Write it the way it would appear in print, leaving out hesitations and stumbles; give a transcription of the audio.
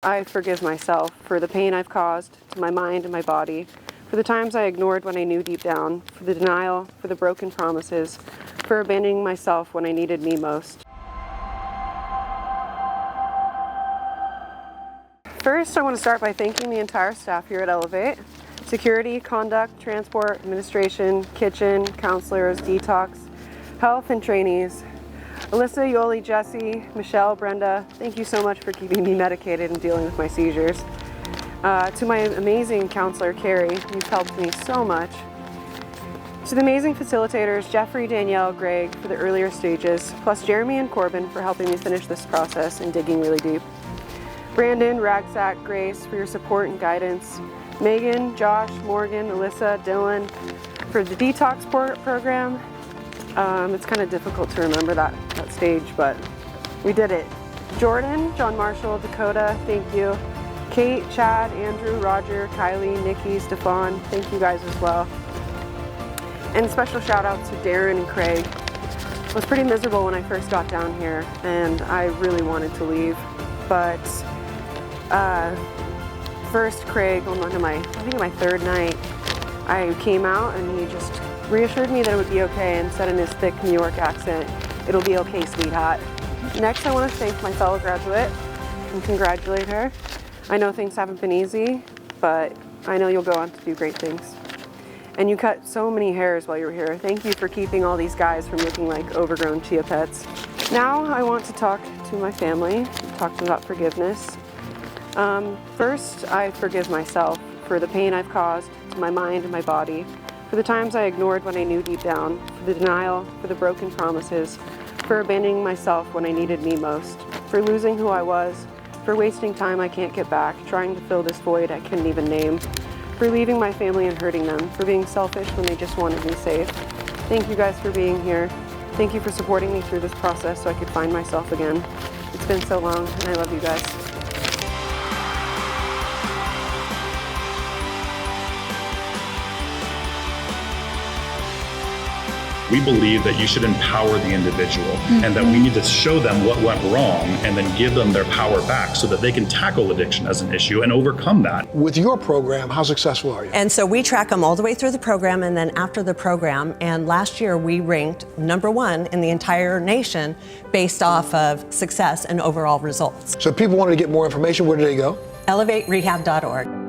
I forgive myself for the pain I've caused to my mind and my body, for the times I ignored when I knew deep down, for the denial, for the broken promises, for abandoning myself when I needed me most. First, I want to start by thanking the entire staff here at Elevate. Security, conduct, transport, administration, kitchen, counselors, detox, health, and trainees. Alyssa, Yoli, Jesse, Michelle, Brenda, thank you so much for keeping me medicated and dealing with my seizures. To my amazing counselor, Carrie, you've helped me so much. To the amazing facilitators, Jeffrey, Danielle, Greg, for the earlier stages, plus Jeremy and Corbin for helping me finish this process and digging really deep. Brandon, Ragsack, Grace, for your support and guidance. Megan, Josh, Morgan, Alyssa, Dylan, for the detox program. It's kind of difficult to remember that stage, but we did it. Jordan, John Marshall, Dakota, thank you. Kate, Chad, Andrew, Roger, Kylie, Nikki, Stefan, thank you guys as well. And special shout out to Darren and Craig. I was pretty miserable when I first got down here and I really wanted to leave, but first Craig, I think my third night, I came out and he just reassured me that it would be okay and said in his thick New York accent, "It'll be okay, sweetheart." Next, I want to thank my fellow graduate and congratulate her. I know things haven't been easy, but I know you'll go on to do great things. And you cut so many hairs while you were here. Thank you for keeping all these guys from looking like overgrown chia pets. Now I want to talk to my family, talk to them about forgiveness. First, I forgive myself for the pain I've caused to my mind and my body, for the times I ignored when I knew deep down, for the denial, for the broken promises, for abandoning myself when I needed me most, for losing who I was, for wasting time I can't get back, trying to fill this void I couldn't even name, for leaving my family and hurting them, for being selfish when they just wanted me safe. Thank you guys for being here. Thank you for supporting me through this process so I could find myself again. It's been so long, and I love you guys. We believe that you should empower the individual and that we need to show them what went wrong and then give them their power back so that they can tackle addiction as an issue and overcome that. With your program, how successful are you? And so we track them all the way through the program and then after the program. And last year we ranked #1 in the entire nation based off of success and overall results. So if people wanted to get more information, where do they go? ElevateRehab.org.